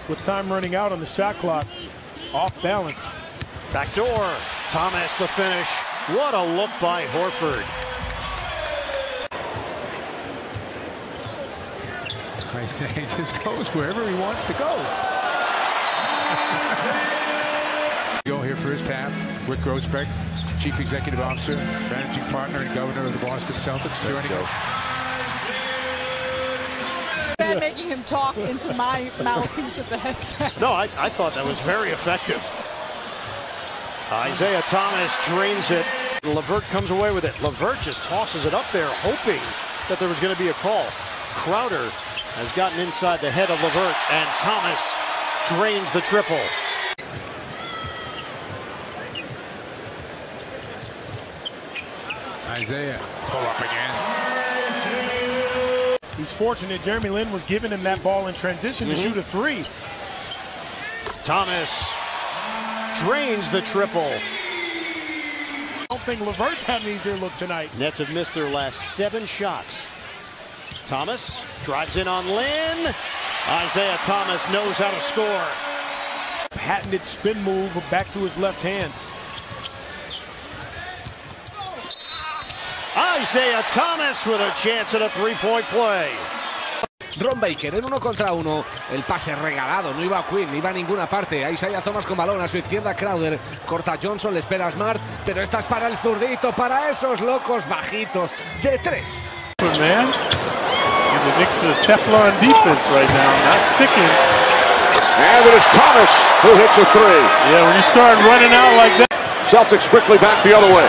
with time running out on the shot clock. Off balance. Back door. Thomas the finish. What a look by Horford. Isaiah just goes wherever he wants to go. Go here for his half. Rick Grossbeck, Chief Executive Officer, Managing Partner and Governor of the Boston Celtics, joining us. Making him talk into my mouthpiece at the headset. No, I thought that was very effective. Isaiah Thomas drains it. LeVert comes away with it. LeVert just tosses it up there, hoping that there was going to be a call. Crowder has gotten inside the head of LeVert, and Thomas drains the triple. Isaiah, pull up again. He's fortunate Jeremy Lin was giving him that ball in transition to shoot a three. Thomas drains the triple. I don't think LeVert's had an easier look tonight. Nets have missed their last 7 shots. Thomas drives in on Lin. Isaiah Thomas knows how to score. Patented spin move back to his left hand. Isaiah Thomas with a chance at a three-point play. Ron Baker en 1 contra 1. El pase regalado, no iba a Quinn, no iba a ninguna parte. Isaiah Thomas con balón a su izquierda. Crowder corta Johnson, le espera Smart, pero esta es para el zurdito, para esos locos bajitos de 3. Man, the Knicks are Teflon defense right now, not sticking. And it is Thomas who hits a 3. Yeah, when you start running out like that. Celtics quickly back the other way.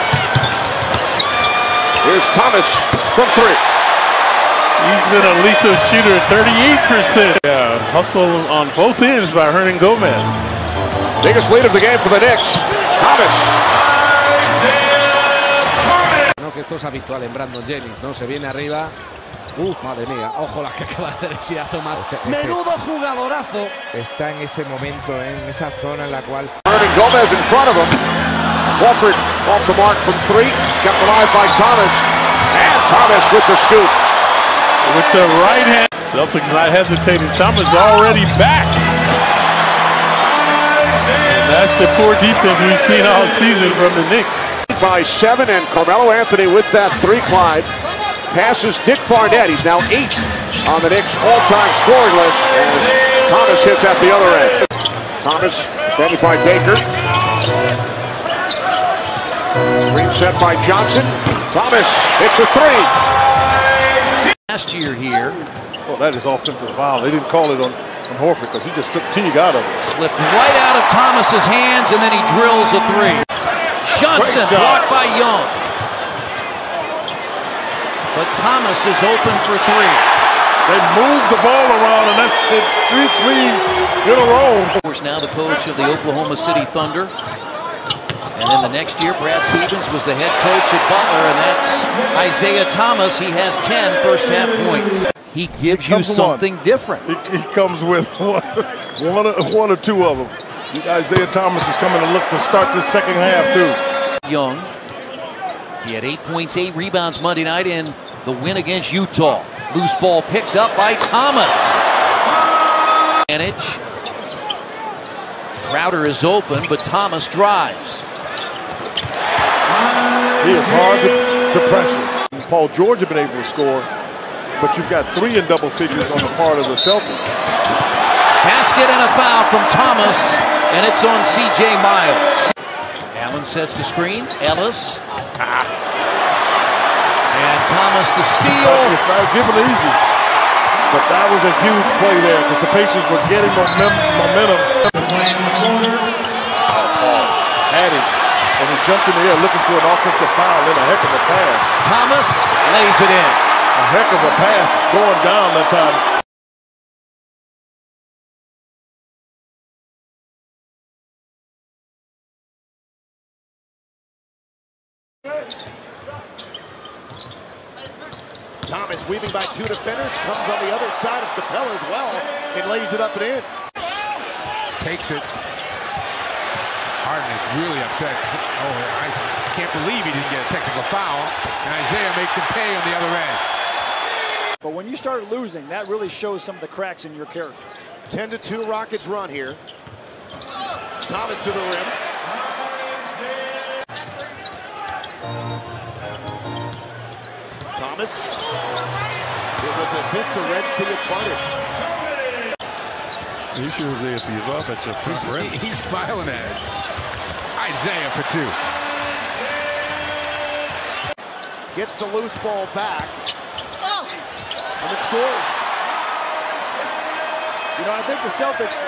Here's Thomas from 3. He's been a lethal shooter at 38%. Yeah, hustle on both ends by Hernan Gomez. Biggest lead of the game for the Knicks. Thomas. No, que esto es habitual en Brandon Jennings, ¿no? Se viene arriba. Uf, madre mía, ojo la que acaba de hacer Isaiah Thomas. Menudo jugadorazo. Está en ese momento, en esa zona en la cual. Hernan Gomez in front of him. Wofford off the mark from 3. Kept alive by Thomas. And Thomas with the scoop. With the right hand. Celtics not hesitating. Thomas already back. And that's the poor defense we've seen all season from the Knicks. By 7, and Carmelo Anthony with that 3, Clyde. Passes Dick Barnett. He's now 8th on the Knicks all-time scoring list as Thomas hits at the other end. Thomas defended by Baker. Screen set by Johnson. Thomas hits a 3. Last year here. Well, that is offensive foul. They didn't call it on Horford because he just took Teague out of it. Slipped right out of Thomas's hands, and then he drills a 3. Johnson blocked by Young. But Thomas is open for 3. They moved the ball around, and that's the 3 threes in a row. Of course, now the coach of the Oklahoma City Thunder. And then the next year, Brad Stevens was the head coach at Butler, and that's Isaiah Thomas. He has 10 first-half points. He gives you something different. He comes with one or 2 of them. Isaiah Thomas is coming to look to start this second half, too. Young. He had 8 points, 8 rebounds Monday night in the win against Utah. Loose ball picked up by Thomas. Advantage. Crowder is open, but Thomas drives. He is hard to pressure. Paul George has been able to score, but you've got 3 in double figures on the part of the Celtics. Basket and a foul from Thomas, and it's on C.J. Miles. Allen sets the screen. Ellis. And Thomas the steal. It's not given easy, but that was a huge play there because the Pacers were getting momentum. Paul had him, and he jumped in the air looking for an offensive foul. Then a heck of a pass. Thomas lays it in. A heck of a pass going down that time. Thomas weaving by 2 defenders, comes on the other side of Capella as well, and lays it up and in. Takes it. Harden is really upset. Oh, I can't believe he didn't get a technical foul. And Isaiah makes him pay on the other end. But when you start losing, that really shows some of the cracks in your character. 10-2 Rockets run here. Thomas to the rim. Thomas. It was as if the Red Sea had parted. Usually if he's up, it's a front rim. He's smiling at it. Isaiah for 2. Gets the loose ball back. And it scores. You know, I think the Celtics.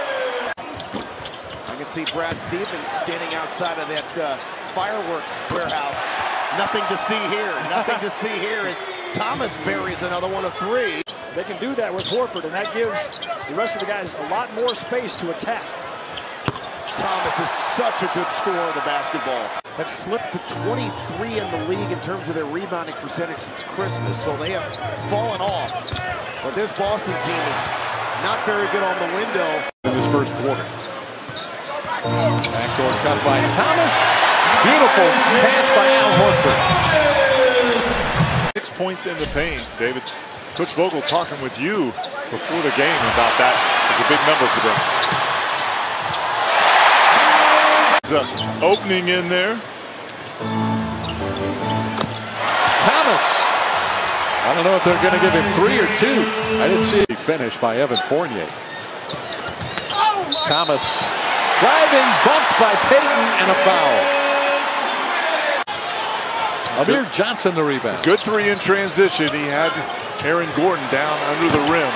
I can see Brad Stevens standing outside of that fireworks warehouse. Nothing to see here. Nothing to see here as Thomas buries another one of 3. They can do that with Horford, and that gives the rest of the guys a lot more space to attack. Thomas is such a good scorer of the basketball. Have slipped to 23 in the league in terms of their rebounding percentage since Christmas, so they have fallen off. But this Boston team is not very good on the window in this first quarter. Backdoor cut by Thomas. Beautiful pass by Al Horford. 6 points in the paint, David. Coach Vogel talking with you before the game about that. It's a big number for them. There's an opening in there. Thomas. I don't know if they're going to give him 3 or 2. I didn't see it finish by Evan Fournier. Thomas driving, bumped by Payton, and a foul. Amir Johnson the rebound. Good 3 in transition. He had Aaron Gordon down under the rim.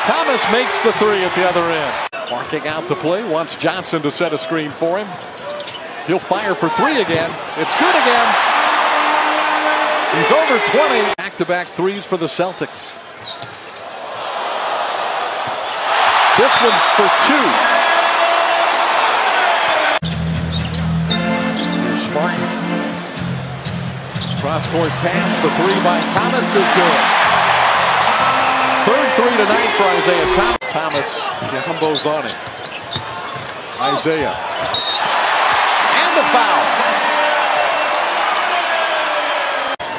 Thomas makes the 3 at the other end. Marking out the play, wants Johnson to set a screen for him. He'll fire for 3 again. It's good again. He's over 20. Back-to-back 3s for the Celtics. This one's for 2. Here's Smart. Cross-court pass. The 3 by Thomas is good. Third 3 tonight for Isaiah Thomas. Jumbo's on it. Isaiah. And the foul.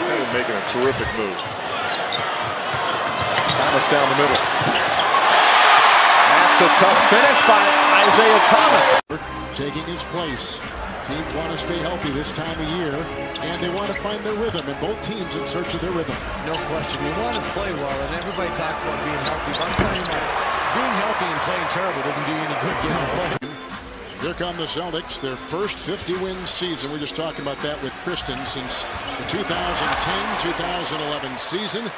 They're making a terrific move. Thomas down the middle. That's a tough finish by Isaiah Thomas. Taking his place. Teams want to stay healthy this time of year, and they want to find their rhythm, and both teams in search of their rhythm. No question. You want to play well, and everybody talks about being healthy. But I'm telling you, being healthy and playing terrible doesn't do you any good getting play. Here come the Celtics, their first 50-win season. We're just talking about that with Kristen since the 2010-2011 season.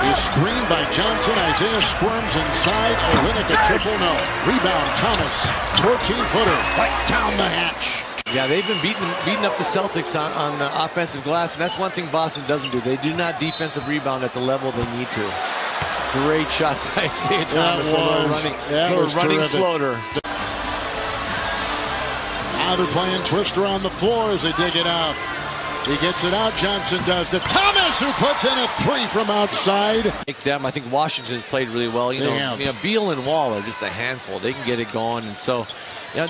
Is screened by Johnson. Isaiah squirms inside. Olynyk a triple no. Rebound Thomas. 14-footer right down the hatch. Yeah, they've been beating up the Celtics on the offensive glass, and that's one thing Boston doesn't do. They do not defensive rebound at the level they need to. Great shot by Isaiah Thomas. A running floater. Now they're playing Twister on the floor as they dig it out. He gets it out. Johnson does to Thomas, who puts in a 3 from outside. I think Washington's played really well. You know, Beal and Wall are just a handful. They can get it going, and so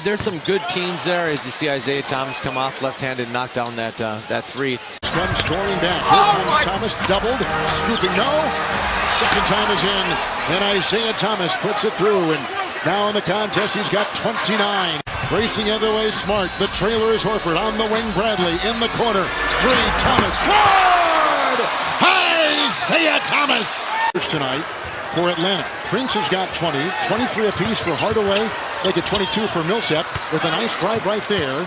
there's some good teams there. As you see Isaiah Thomas come off left-handed and knock down that 3. Comes storming back. Here comes Thomas, doubled, scooping no. Second time is in, and Isaiah Thomas puts it through. And now in the contest, he's got 29. Racing other way, Smart. The trailer is Horford. On the wing, Bradley. In the corner. 3, Thomas. Good! Isaiah Thomas! Tonight for Atlanta. Prince has got 20. 23 apiece for Hardaway. Make it 22 for Millsap with a nice drive right there.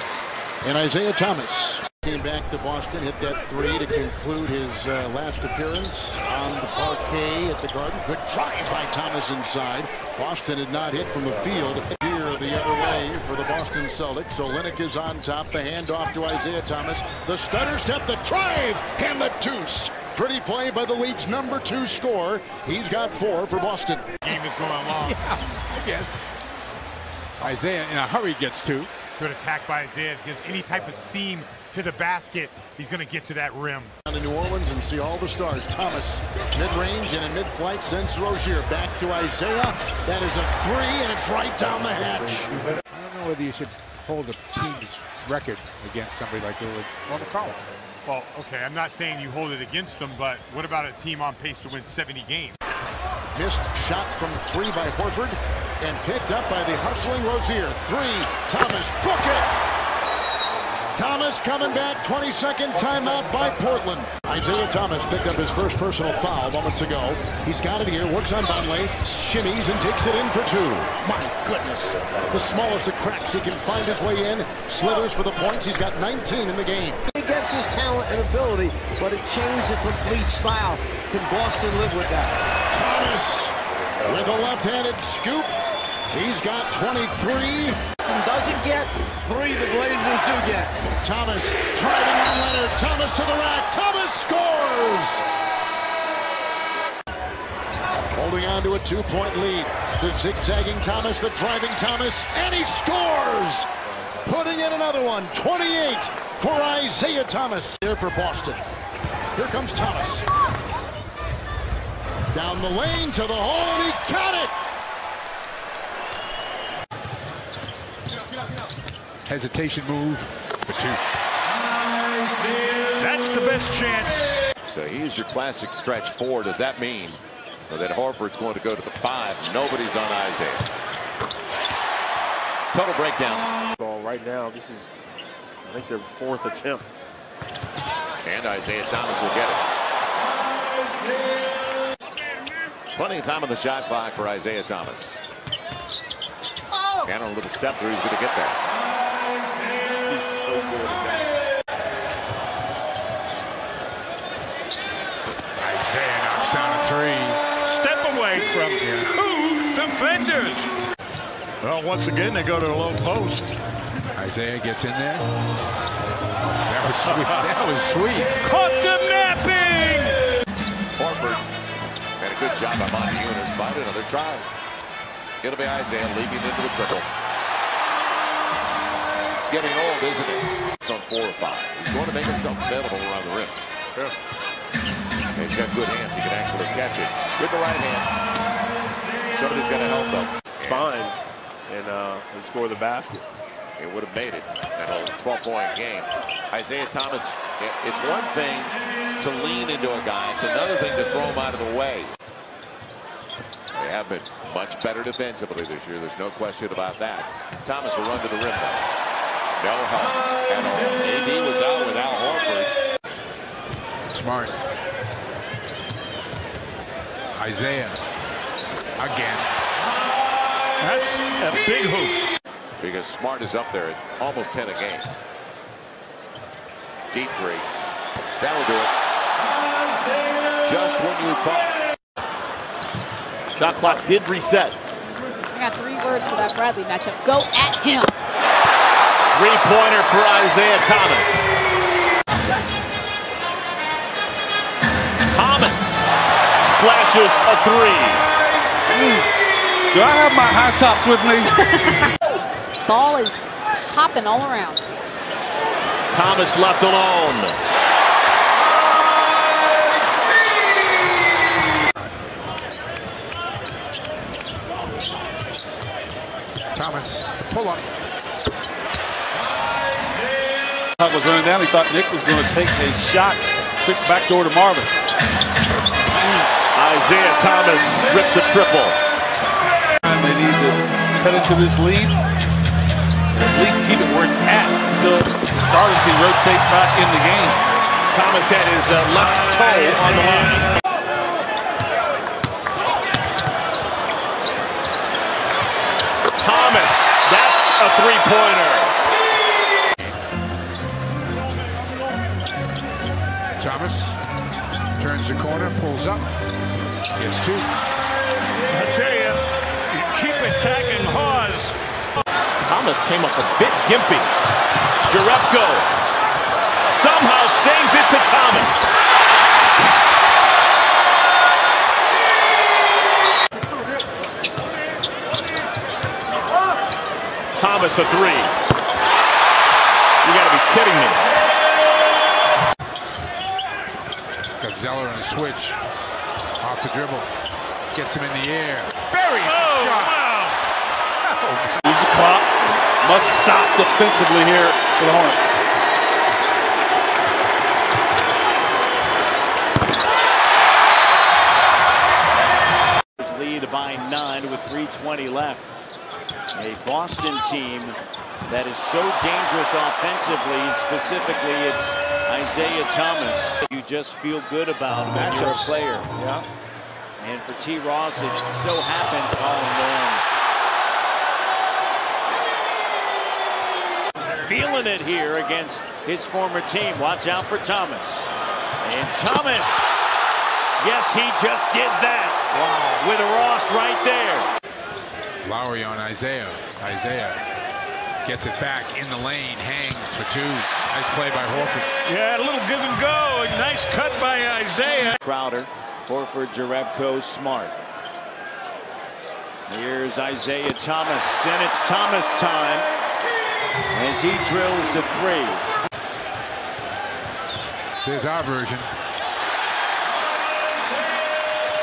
And Isaiah Thomas came back to Boston, hit that 3 to conclude his last appearance on the parquet at the Garden. Good drive by Thomas inside. Boston had not hit from the field. Here the other way for the Boston Celtics. Olynyk is on top. The handoff to Isaiah Thomas. The stutter step, the drive, and the deuce. Pretty play by the league's number 2 scorer. He's got 4 for Boston. Game is going long. Yeah, I guess. Isaiah in a hurry gets 2. Good attack by Isaiah. Gives any type of seam to the basket. He's going to get to that rim. Down to New Orleans and see all the stars. Thomas, mid-range and in mid-flight sends Rozier back to Isaiah. That is a 3, and it's right down the hatch. I don't know whether you should hold a team's record against somebody like on the column. Well, okay, I'm not saying you hold it against them, but what about a team on pace to win 70 games? Missed shot from 3 by Horford and picked up by the hustling Rozier. 3, Thomas, book it! Thomas coming back, 22nd timeout by Portland. Isaiah Thomas picked up his first personal foul moments ago. He's got it here, works on Vonleh, shimmies and takes it in for 2. My goodness, the smallest of cracks he can find his way in. Slithers for the points, he's got 19 in the game. Against his talent and ability, but it changed the complete style. Can Boston live with that? Thomas with a left-handed scoop. He's got 23. Doesn't get 3, the Blazers do get. Thomas driving on Leonard. Thomas to the rack. Thomas scores! Holding on to a 2-point lead. The zigzagging Thomas, the driving Thomas, and he scores! Putting in another one. 28 for Isaiah Thomas. Here for Boston. Here comes Thomas. Down the lane to the hole, and he got it! Hesitation move for 2. That's the best chance. So here's your classic stretch 4. Does that mean that Horford's going to go to the 5? Nobody's on Isaiah. Total breakdown. Ball right now. This is, I think, their 4th attempt. And Isaiah Thomas will get it. Plenty of time on the shot clock for Isaiah Thomas. And a little step through, he's going to get there. He's so good at that. Isaiah knocks down a 3. Step away from 2 defenders. Well, once again, they go to the low post. Isaiah gets in there. That was sweet. That was sweet. Caught them napping. Horford had a good job by Montezumas. Find another try. It'll be Isaiah leaping into the triple. Getting old, isn't it? It's on 4 or 5. He's going to make himself available around the rim. Sure. And he's got good hands. He can actually catch it with the right hand. Somebody's got to help though. Fine. And score the basket. It would have made it at a 12-point game. Isaiah Thomas, it's one thing to lean into a guy. It's another thing to throw him out of the way. They have been much better defensively this year. There's no question about that. Thomas will run to the rim though. No help at all. AD was out without Horford. Smart. Isaiah again. That's a big hoop. Because Smart is up there at almost 10 a game. Deep 3. That'll do it. Just when you thought. Shot clock did reset. I got 3 words for that Bradley matchup. Go at him. 3-pointer for Isaiah Thomas. Thomas splashes a 3. Do I have my high tops with me? Ball is popping all around. Thomas left alone. Thomas, pull up. Puck was running down. He thought Nick was going to take a shot. Quick backdoor to Marvin. Isaiah Thomas rips a triple. They need to cut into this lead. At least keep it where it's at until the starters can rotate back in the game. Thomas had his left toe on the line. Thomas, that's a 3-pointer. Thomas turns the corner, pulls up, gets 2. I tell you, keep attacking Hawes. Thomas came up a bit gimpy. Jerebko somehow saves it to Thomas. Thomas a 3. You got to be kidding me. Got Zeller on a switch. Off the dribble. Gets him in the air. Buries the shot. Wow. Use the clock. Must stop defensively here for the Hornets. with 3:20 left. A Boston team that is so dangerous offensively, and specifically it's Isaiah Thomas. You just feel good about him when you're a player. Yeah. And for T. Ross, it so happens all alone. Feeling it here against his former team. Watch out for Thomas. And Thomas, yes, he just did that. Wow. With a Ross right there. Lowry on Isaiah. Isaiah gets it back in the lane, hangs for two. Nice play by Horford. Yeah, a little give and go. A nice cut by Isaiah. Crowder, Horford, Jerebko, Smart. Here's Isaiah Thomas, and it's Thomas time as he drills the three. There's our version.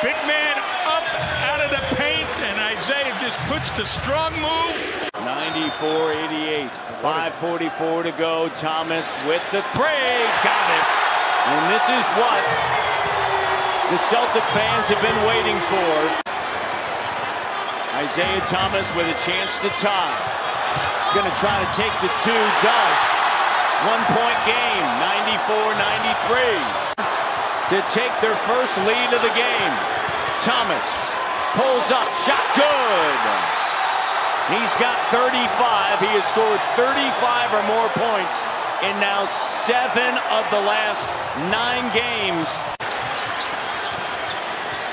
Big man up out of the paint, and Isaiah just puts the strong move. 94-88, 5:44 to go. Thomas with the three, got it. And this is what the Celtic fans have been waiting for. Isaiah Thomas with a chance to tie. He's going to try to take the two, does. 1-point game, 94-93. To take their first lead of the game. Thomas pulls up, shot good. He's got 35. He has scored 35 or more points in now 7 of the last 9 games.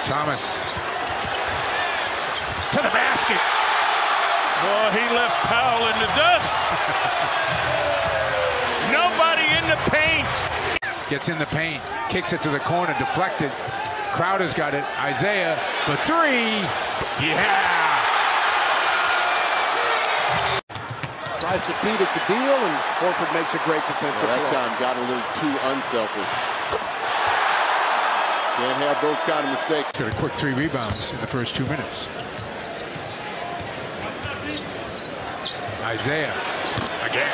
Thomas to the basket. Boy, he left Powell in the dust. Nobody in the paint. Gets in the paint, kicks it to the corner, deflected. Crowder's got it. Isaiah for three. Yeah. Tries to feed it to Beal, and Horford makes a great defensive play. That time got a little too unselfish. Can't have those kind of mistakes. Got a quick 3 rebounds in the first 2 minutes. Isaiah again.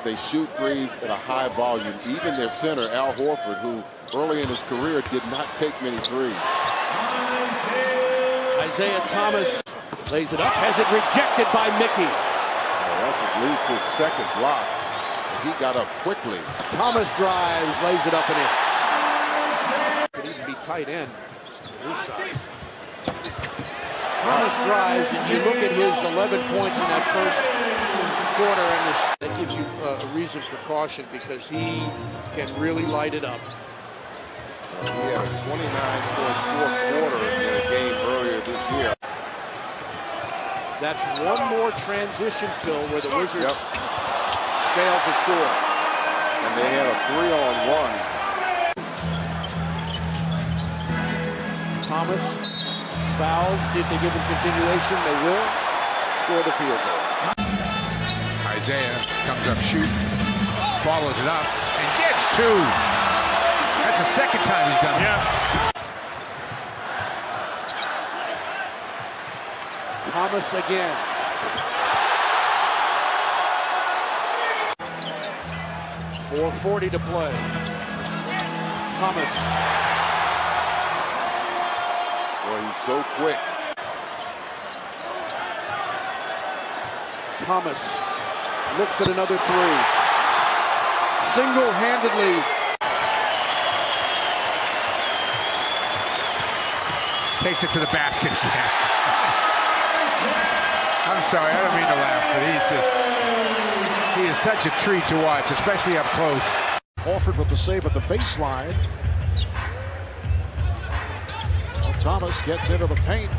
They shoot threes at a high volume. Even their center, Al Horford, who early in his career did not take many threes. Isaiah Thomas lays it up, has it rejected by Mickey. That's at least his second block. He got up quickly. Thomas drives, lays it up and in. Could even be tight end. His size. Thomas drives, and you look at his 11 points in that first quarter, and that gives you a reason for caution because he can really light it up. He had a 29-point fourth quarter in a game earlier this year. That's one more transition, Phil, where the Wizards failed to score. And they had a 3-on-1. Thomas fouled. See if they give him continuation. They will. Score the field goal. Isaiah comes up shooting, follows it up, and gets two. That's the second time he's done it. Yeah. Thomas again. .440 to play. Thomas. Boy, he's so quick. Thomas looks at another three. Single-handedly. Takes it to the basket. I'm sorry, I don't mean to laugh, but he is such a treat to watch, especially up close. Horford with the save at the baseline. Thomas gets into the paint.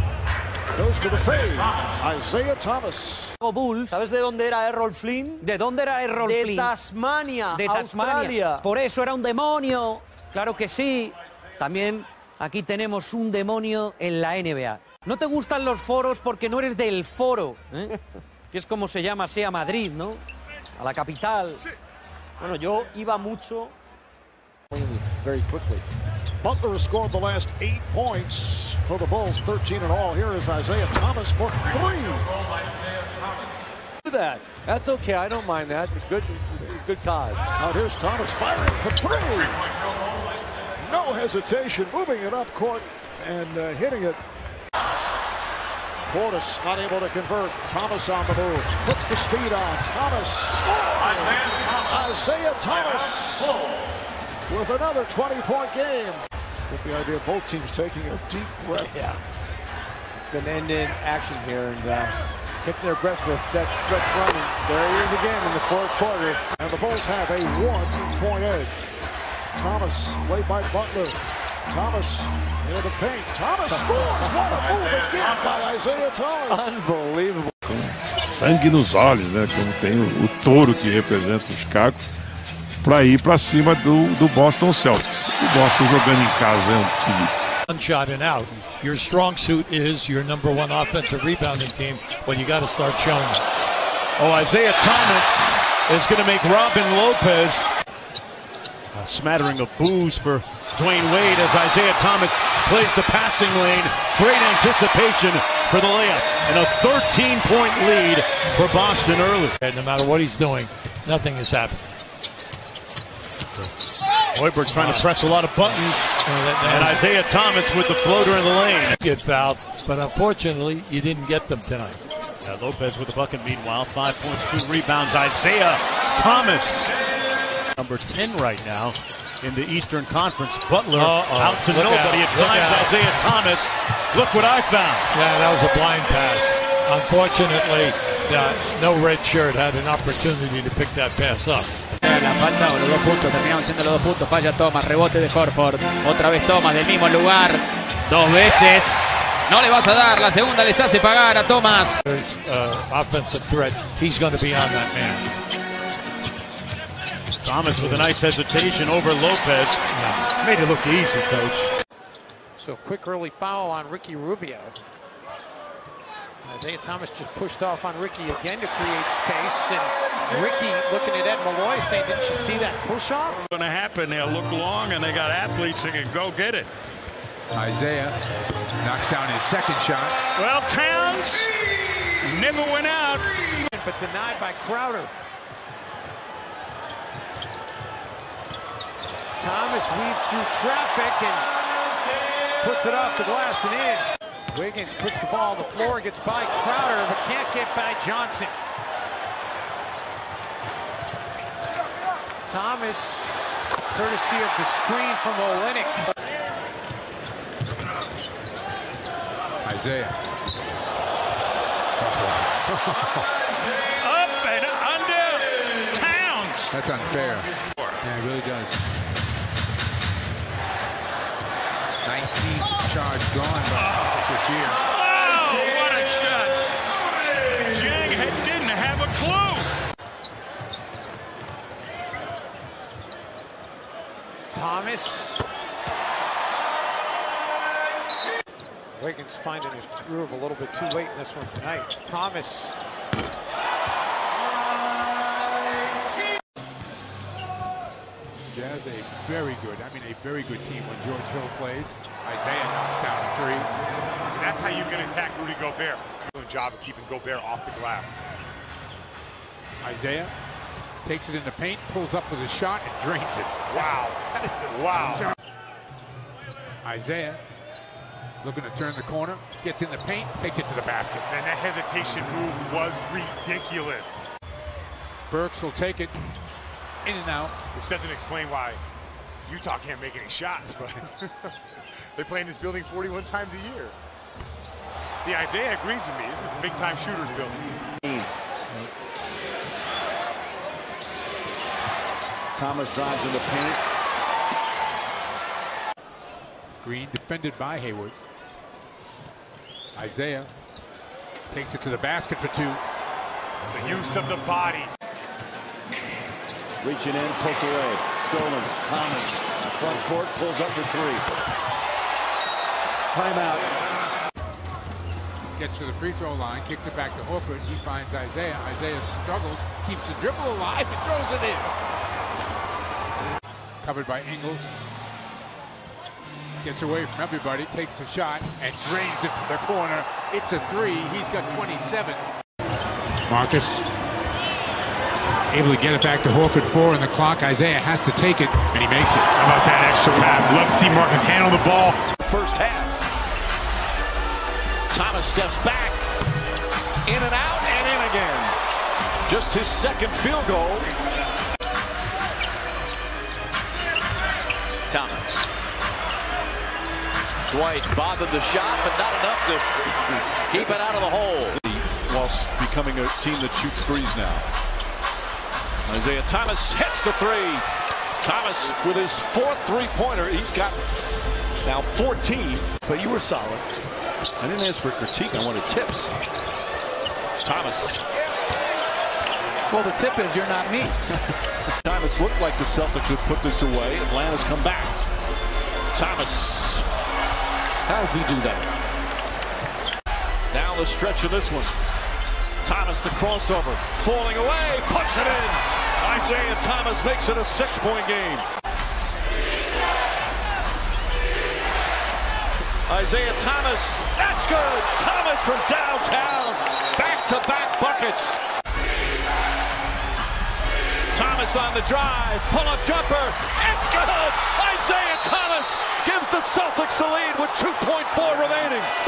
Goes to the fade. Isaiah Thomas. Bulls. ¿Sabes de dónde era Errol Flynn? ¿De dónde era Errol Flynn? De Tasmania, de Tasmania. Australia. Por eso era un demonio. Claro que sí. También aquí tenemos un demonio en la NBA. No te gustan los foros porque no eres del foro, ¿eh? Que es como se llama así a Madrid, ¿no? A la capital. Bueno, yo iba mucho. Very quickly. Butler has scored the last 8 points for the Bulls, 13 in all. Here is Isaiah Thomas for 3. Do that. That's okay. I don't mind that. Good cause. Out here's Thomas firing for 3. No hesitation, moving it up court and hitting it. Portis not able to convert. Thomas on the move. Puts the speed on. Thomas scores! Isaiah Thomas with another 20-point game. Get the idea of both teams taking a deep breath. Yeah. Been end-in action here and getting their breath for a stretch running. There he is again in the fourth quarter. And the Bulls have a 1-point edge. Thomas laid by Butler. Thomas into the paint. Thomas scores! What a move again by Isaiah Thomas! Unbelievable. Sangue nos olhos, né? Como tem o touro que representa o Chicago, para ir para cima do Boston Celtics. O Boston jogando em casa é um time. One shot and out. Your strong suit is your number one offensive rebounding team. Well, you got to start showing it. Oh, Isaiah Thomas is going to make Robin Lopez. A smattering of boos for Dwayne Wade as Isaiah Thomas plays the passing lane. Great anticipation for the layup. And a 13-point lead for Boston early. And no matter what he's doing, nothing has happened. Hoiberg trying to press a lot of buttons. And Isaiah Thomas with the floater in the lane. Get fouled, but unfortunately, you didn't get them tonight. Lopez with the bucket meanwhile. 5 points, 2 rebounds. Isaiah Thomas. Number 10 right now in the Eastern Conference. Butler out to nobody. It finds Isaiah Thomas. Look what I found. Yeah, that was a blind pass. Unfortunately, no red shirt had an opportunity to pick that pass up. La falta o los 2 puntos, terminaron siendo los 2 puntos, falla Thomas, rebote de Horford, otra vez Thomas del mismo lugar, 2 veces, no le vas a dar, la segunda les hace pagar a Thomas. Offensive threat, he's going to be on that man. Thomas with a nice hesitation over Lopez. Made it look easy, coach. So quick early foul on Ricky Rubio. Isaiah Thomas just pushed off on Ricky again to create space, and Ricky looking at Ed Malloy saying, didn't you see that push-off? Going to happen. They'll look long, and they got athletes that can go get it. Isaiah knocks down his second shot. Well, Towns never went out. But denied by Crowder. Thomas weaves through traffic and puts it off the glass and in. Wiggins puts the ball on the floor, gets by Crowder, but can't get by Johnson. Thomas, courtesy of the screen from Olynyk. Isaiah. Up and under Towns. That's unfair. Yeah, it really does. 19th charge drawn by this year. Oh, what a shot. Jang didn't have a clue. Thomas. Wiggins finding his groove a little bit too late in this one tonight. Thomas. Jazz a very good team when George Hill plays. Isaiah knocks down a 3. And that's how you can attack Rudy Gobert. Good job of keeping Gobert off the glass. Isaiah takes it in the paint, pulls up for the shot, and drains it. Wow. That is wow. Isaiah looking to turn the corner, gets in the paint, takes it to the basket. And that hesitation move was ridiculous. Burks will take it in and out. Which doesn't explain why Utah can't make any shots, but they play in this building 41 times a year. See, Isaiah agrees with me. This is a big-time shooters building. Thomas drives in the paint. Green defended by Hayward. Isaiah takes it to the basket for 2. The use of the body. Reaching in, poked away. Stolen. Thomas, front court, pulls up for 3. Timeout. Gets to the free throw line, kicks it back to Horford. He finds Isaiah. Isaiah struggles, keeps the dribble alive, and throws it in. Covered by Ingles. Gets away from everybody, takes the shot, and drains it from the corner. It's a 3. He's got 27. Marcus able to get it back to Horford. 4 on the clock. Isaiah has to take it, and he makes it. How about that extra pass? Love to see Marcus handle the ball. First half. Thomas steps back. In and out and in again. Just his second field goal. Thomas. Dwight bothered the shot, but not enough to keep it out of the hole. Whilst becoming a team that shoots threes now. Isaiah Thomas hits the three. Thomas with his fourth three-pointer. He's got now 14. But you were solid. I didn't ask for critique. I wanted tips. Thomas. Well, the tip is you're not me. Time it's looked like the Celtics would put this away. Atlanta's come back. Thomas. How does he do that? Down the stretch of this one. Thomas, the crossover. Falling away. Puts it in. Isaiah Thomas makes it a 6-point game. Isaiah Thomas. That's good. Thomas from downtown. Back-to-back buckets. Thomas on the drive. Pull-up jumper. It's good. Isaiah Thomas gives the Celtics the lead with 2.4 remaining.